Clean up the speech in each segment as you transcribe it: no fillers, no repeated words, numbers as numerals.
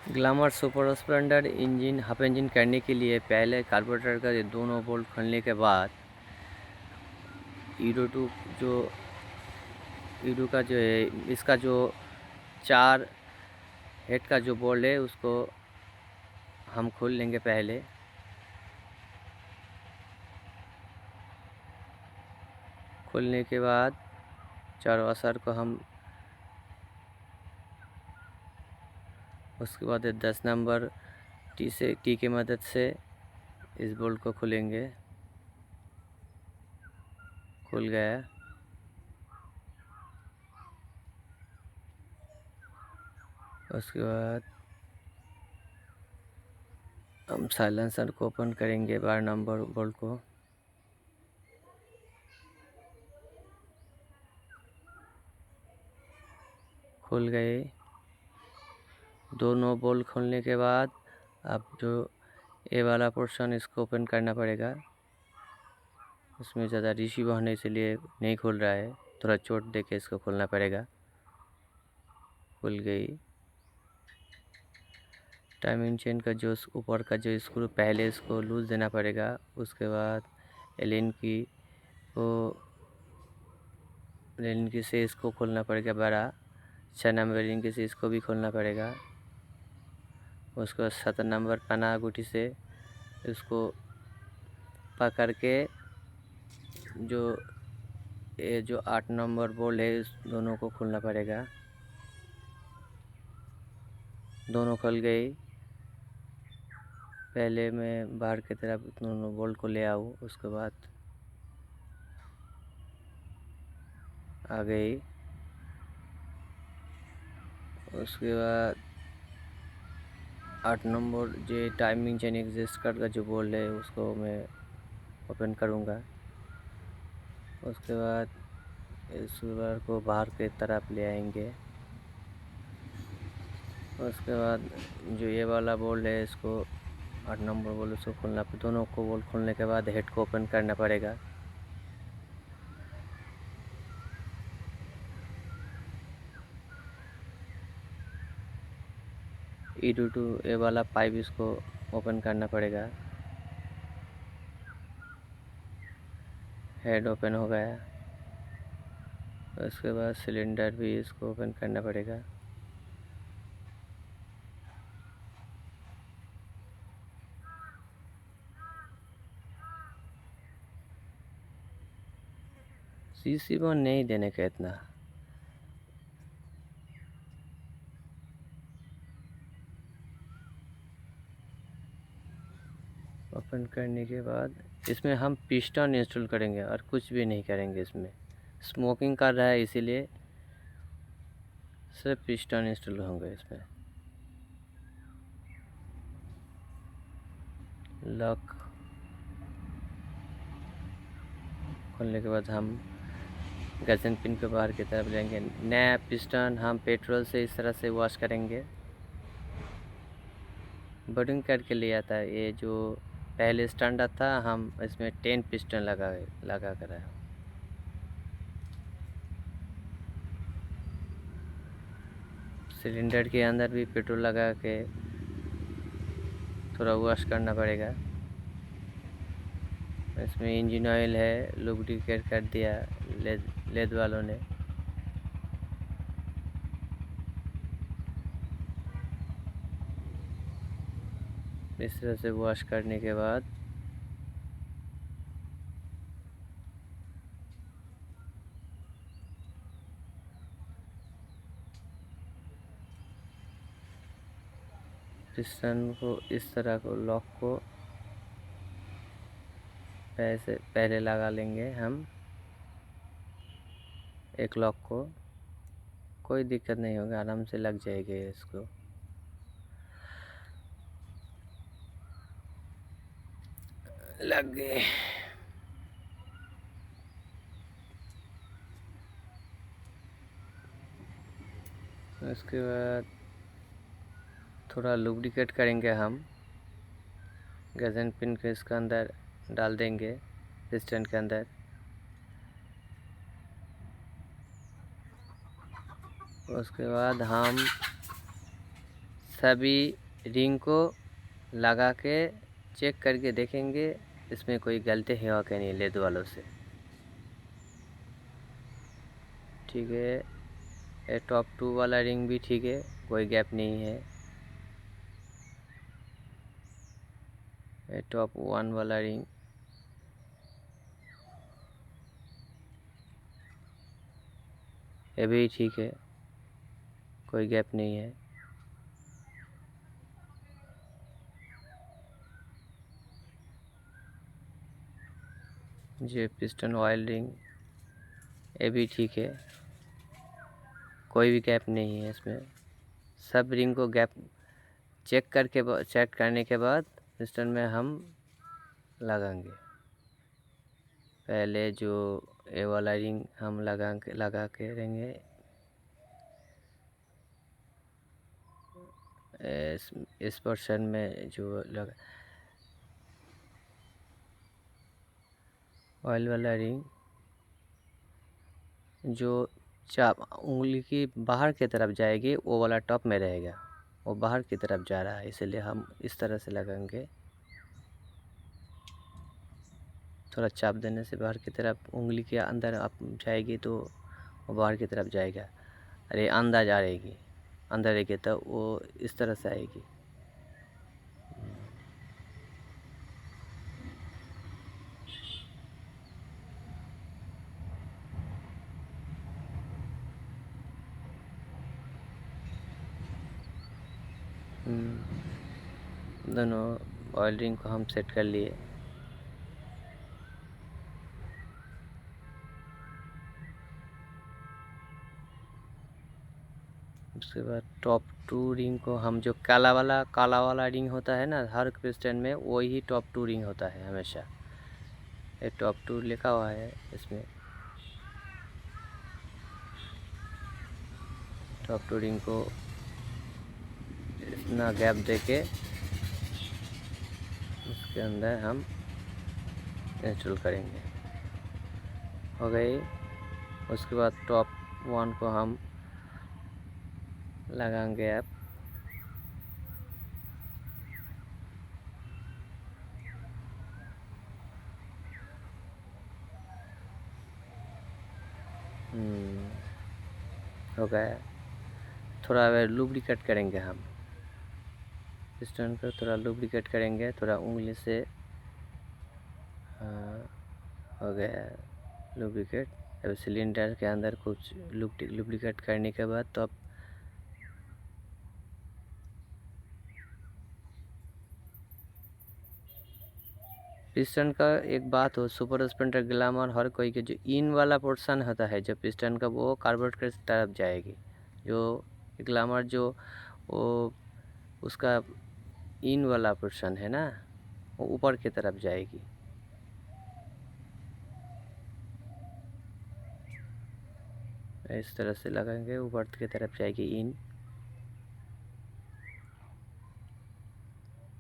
Glamour super Splendor engine half engine करने के लिए पहले कार्बोरेटर का ये दोनों बोल्ट खोलने के बाद ईडो टू जो ईडो का जो है इसका जो 4 हेड का जो बोल्ट है उसको हम खोल लेंगे। पहले खोलने के बाद चारों असर को हम उसके बाद 10 नंबर टी की मदद से इस बोल्ट को खोलेंगे। खुल गया। उसके बाद हम साइलेंसर को ओपन करेंगे 12 नंबर बोल्ट को। खुल गए। दोनों बोल्ट खोलने के बाद अब जो ए वाला पोर्शन इसको ओपन करना पड़ेगा। उसमें ज़्यादा रिसीव होने के लिए नहीं खोल रहा है, थोड़ा चोट देके इसको खोलना पड़ेगा। खुल गई। टाइमिंग चेन का जो ऊपर का जो स्क्रू पहले इसको लूज देना पड़ेगा। उसके बाद एलिन की से इसको खोलना पड़ेगा बड़ा। 6 नंबर एलिन की से इसको भी खोलना पड़ेगा। उसके बाद 7 नंबर पना अंगूठी से इसको पकड़ के जो 8 नंबर बोल्ट है इस दोनों को खोलना पड़ेगा। दोनों खुल गई। पहले मैं बाहर की तरफ दोनों बोल्ट को ले आऊँ, उसके बाद आ गई। उसके बाद 8 नंबर जो टाइमिंग चेन एग्जिस्टर का जो बोल्ट है उसको मैं ओपन करूँगा। उसके बाद इस वायर को बाहर की तरफ ले आएंगे। उसके बाद जो ये वाला बोल्ट है इसको 8 नंबर बोल्ट उसको खोलना, दोनों को बोल्ट खोलने के बाद हेड को ओपन करना पड़ेगा। E22 ए वाला पाइप इसको ओपन करना पड़ेगा। हेड ओपन हो गया। उसके बाद सिलेंडर भी इसको ओपन करना पड़ेगा। सीसी वो नहीं देने का इतना। ओपन करने के बाद इसमें हम पिस्टन इंस्टॉल करेंगे और कुछ भी नहीं करेंगे। इसमें स्मोकिंग कर रहा है इसीलिए सिर्फ पिस्टन इंस्टॉल होंगे। इसमें लॉक खोलने के बाद हम गजन पिन को बाहर की तरफ लेंगे। नया पिस्टन हम पेट्रोल से इस तरह से वॉश करेंगे। बर्डिंग करके लिया था। ये जो पहले स्टैंडर्ड था हम इसमें 10 पिस्टन लगा कर है। सिलेंडर के अंदर भी पेट्रोल लगा के थोड़ा वॉश करना पड़ेगा। इसमें इंजन ऑयल है, लुब्रिकेट कर दिया लेद वालों ने। इस तरह से वॉश करने के बाद पिस्टन को इस तरह को लॉक को पहले लगा लेंगे हम एक लॉक को। कोई दिक्कत नहीं होगा, आराम से लग जाएगी। इसको लग गए। उसके बाद थोड़ा लुब्रिकेट करेंगे हम। गजन पिन को इसके अंदर डाल देंगे पिस्टन के अंदर। उसके बाद हम सभी रिंग को लगा के चेक करके देखेंगे इसमें कोई गलती है क्या नहीं लेद वालों से। ठीक है, ये टॉप 2 वाला रिंग भी ठीक है, कोई गैप नहीं है। ये टॉप 1 वाला रिंग, ये भी ठीक है, कोई गैप नहीं है। ये पिस्टन ऑयल रिंग, ये भी ठीक है, कोई भी गैप नहीं है इसमें। सब रिंग को गैप चेक करने के बाद पिस्टन में हम लगाएंगे। पहले जो ये वाला रिंग हम लगा के रहेंगे, इस पोर्शन में जो लगा ऑयल वाला रिंग जो चाप उंगली की बाहर की तरफ जाएगी वो वाला टॉप में रहेगा, वो बाहर की तरफ जा रहा है, इसलिए हम इस तरह से लगाएंगे। थोड़ा चाप देने से बाहर की तरफ उंगली के अंदर आप जाएगी तो वो बाहर की तरफ जाएगा। अरे अंदर आ रहेगी, अंदर रहेगी तो वो इस तरह से आएगी। दोनों ऑयल रिंग को हम सेट कर लिए। उसके बाद टॉप 2 रिंग को हम जो काला वाला रिंग होता है ना हर पिस्टन में, वही टॉप 2 रिंग होता है हमेशा। ये टॉप 2 लिखा हुआ है इसमें। टॉप 2 रिंग को इतना गैप देके उसके अंदर हम इंस्टॉल करेंगे। हो गई। उसके बाद टॉप 1 को हम लगाएंगे अब। हो गया। थोड़ा लुब्रिकेट करेंगे हम पिस्टन को, थोड़ा लुब्रिकेट करेंगे थोड़ा उंगली से। हो गया लुब्रिकेट। अब सिलेंडर के अंदर कुछ लुब्रिकेट करने के बाद तो अब पिस्टन का एक बात हो, सुपर स्प्लेंडर ग्लैमर हर कोई के जो इन वाला पोर्शन होता है जो पिस्टन का वो कार्बोरेटर की तरफ जाएगी। जो ग्लैमर जो वो उसका इन वाला पोर्शन है ना वो ऊपर की तरफ जाएगी। इस तरह से लगाएंगे, ऊपर की तरफ जाएगी इन।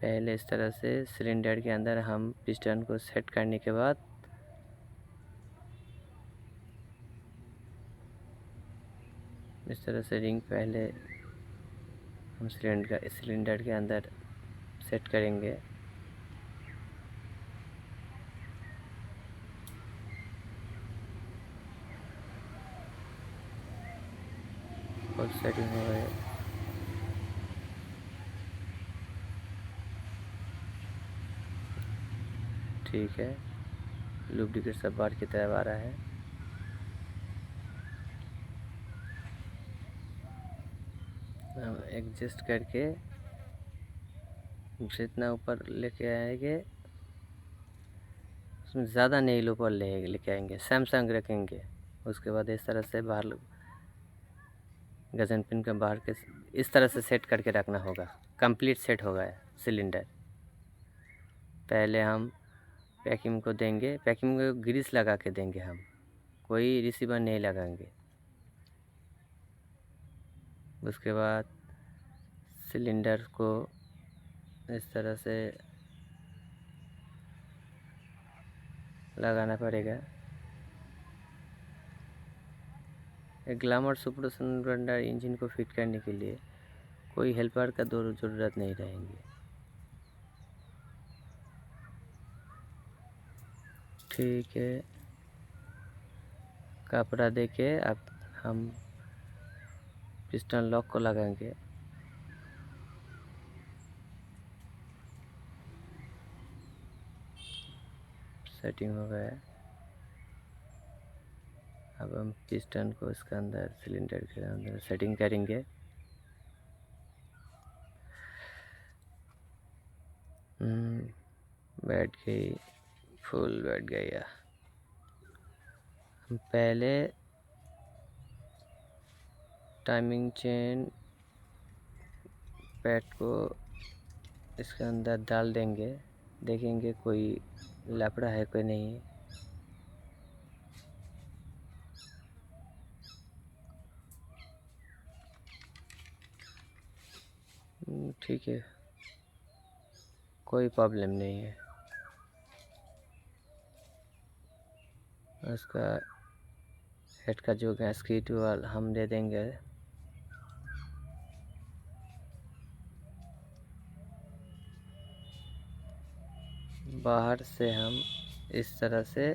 पहले इस तरह से सिलेंडर के अंदर हम पिस्टन को सेट करने के बाद इस तरह से रिंग पहले हम सिलेंडर के अंदर सेट करेंगे। और सेटिंग हो गई। ठीक है, लुब्रिकेट सब बाहर की तरफ आ रहा है। हम एडजस्ट करके जितना ऊपर लेके आएंगे उसमें ज़्यादा नेल ऊपर लेके आएंगे, सैमसंग रखेंगे। उसके बाद इस तरह से बाहर गजन पिन के बाहर के इस तरह से सेट करके रखना होगा। कंप्लीट सेट होगा सिलेंडर। पहले हम पैकिंग को देंगे, पैकिंग को ग्रीस लगा के देंगे हम, कोई रिसीवर नहीं लगाएंगे। उसके बाद सिलेंडर को इस तरह से लगाना पड़ेगा। एक ग्लैमर सुपर स्प्लेंडर इंजन को फिट करने के लिए कोई हेल्पर का ज़रूरत नहीं रहेंगी। ठीक है, कपड़ा देके अब हम पिस्टन लॉक को लगाएंगे। सेटिंग हो गया है। अब हम पिस्टन को इसके अंदर, सिलेंडर के अंदर सेटिंग करेंगे। बैठ गई, फुल बैठ गई। हम पहले टाइमिंग चेन पैड को इसके अंदर डाल देंगे, देखेंगे कोई लफड़ा है कोई नहीं। ठीक है, कोई प्रॉब्लम नहीं है। उसका हेड का जो गैस्केट वाला हम दे देंगे। बाहर से हम इस तरह से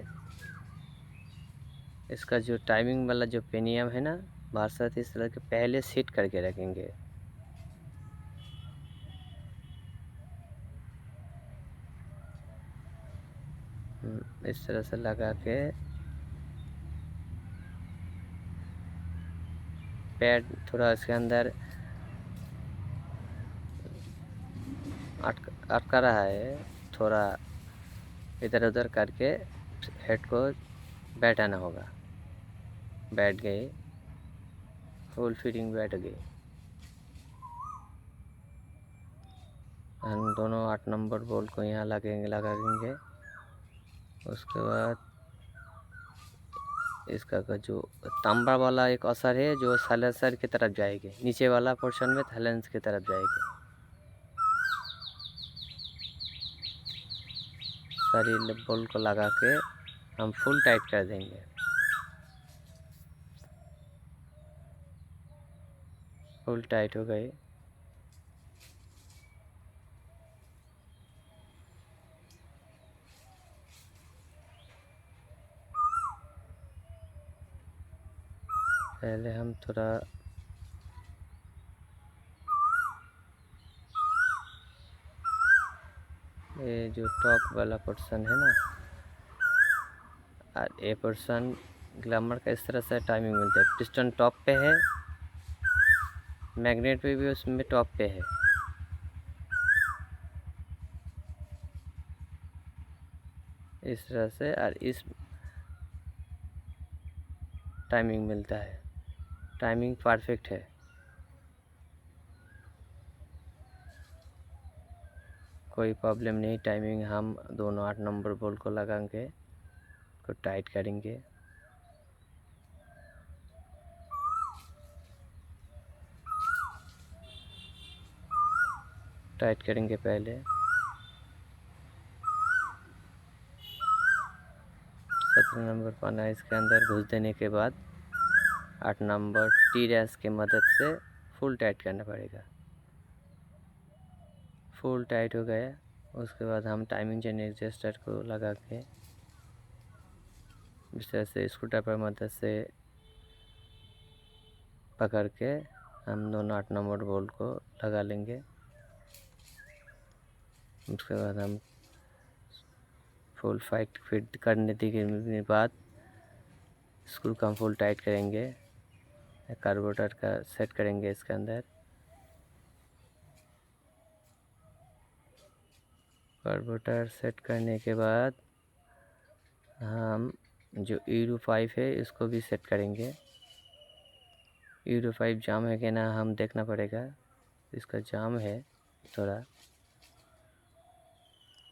इसका जो टाइमिंग वाला जो पेनियम है ना, बाहर से इस तरह के पहले सेट करके रखेंगे। इस तरह से लगा के पैड थोड़ा इसके अंदर अटका रहा है, थोड़ा इधर उधर करके हेड को बैठाना होगा। बैठ गए, फुल फिटिंग बैठ गई। हम दोनों 8 नंबर बोल्ट को यहाँ लगाएंगे। उसके बाद इसका जो तांबा वाला एक असर है जो साइलेंसर की तरफ जाएगी, नीचे वाला पोर्शन में साइलेंस की तरफ जाएगी। सारी बोल्ट को लगा के हम फुल टाइट कर देंगे। फुल टाइट हो गई। पहले हम थोड़ा ये जो टॉप वाला पोर्शन है ना, और ये पोर्शन ग्लैमर का इस तरह से टाइमिंग मिलता है। पिस्टन टॉप पे है, मैग्नेट पे भी उसमें टॉप पे है। इस तरह से और इस टाइमिंग मिलता है। टाइमिंग परफेक्ट है, कोई प्रॉब्लम नहीं। टाइमिंग हम दोनों 8 नंबर बोल्ट को लगाएंगे, को टाइट करेंगे। टाइट करेंगे पहले 17 नंबर पाना इसके अंदर घुस देने के बाद 8 नंबर टी रैस की मदद से फुल टाइट करना पड़ेगा। फुल टाइट हो गया। उसके बाद हम टाइमिंग चेन एडजस्टर को लगा के इस तरह से स्क्रू ड्राइवर मदद से पकड़ के हम दोनों 8 नंबर बोल्ट को लगा लेंगे। उसके बाद हम फुल फिट करने के बाद स्क्रू को हम फुल टाइट करेंगे। कार्बोरेटर का सेट करेंगे इसके अंदर। कार्बोरेटर सेट करने के बाद हम जो यूरो 5 है इसको भी सेट करेंगे। यूरो 5 जाम है कि ना हम देखना पड़ेगा। इसका जाम है थोड़ा,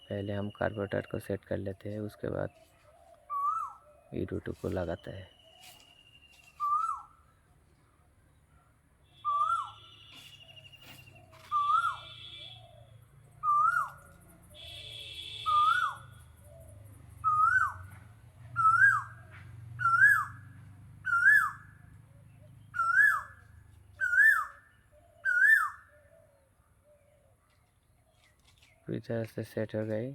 पहले हम कार्बोरेटर को सेट कर लेते हैं, उसके बाद यूरो 2 को लगाते हैं। पूरी तरह से सेट हो गई।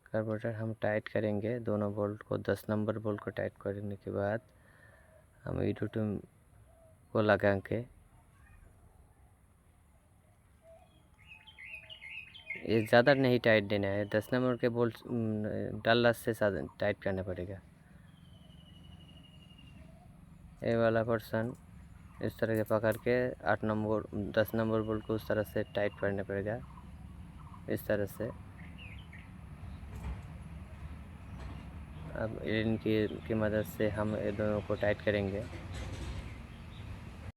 कार्बोरेटर हम टाइट करेंगे, दोनों बोल्ट को 10 नंबर बोल्ट को टाइट करने के बाद हम E22 को लगा के ये ज़्यादा नहीं टाइट देना है, 10 नंबर के बोल्ट डालना से ज़्यादा टाइट करना पड़ेगा। ये वाला पोर्शन इस तरह के पकड़ के 8 नंबर 10 नंबर बोल्ट को उस तरह से टाइट करना पड़ेगा, इस तरह से। अब इनकी मदद से हम ये दोनों को टाइट करेंगे।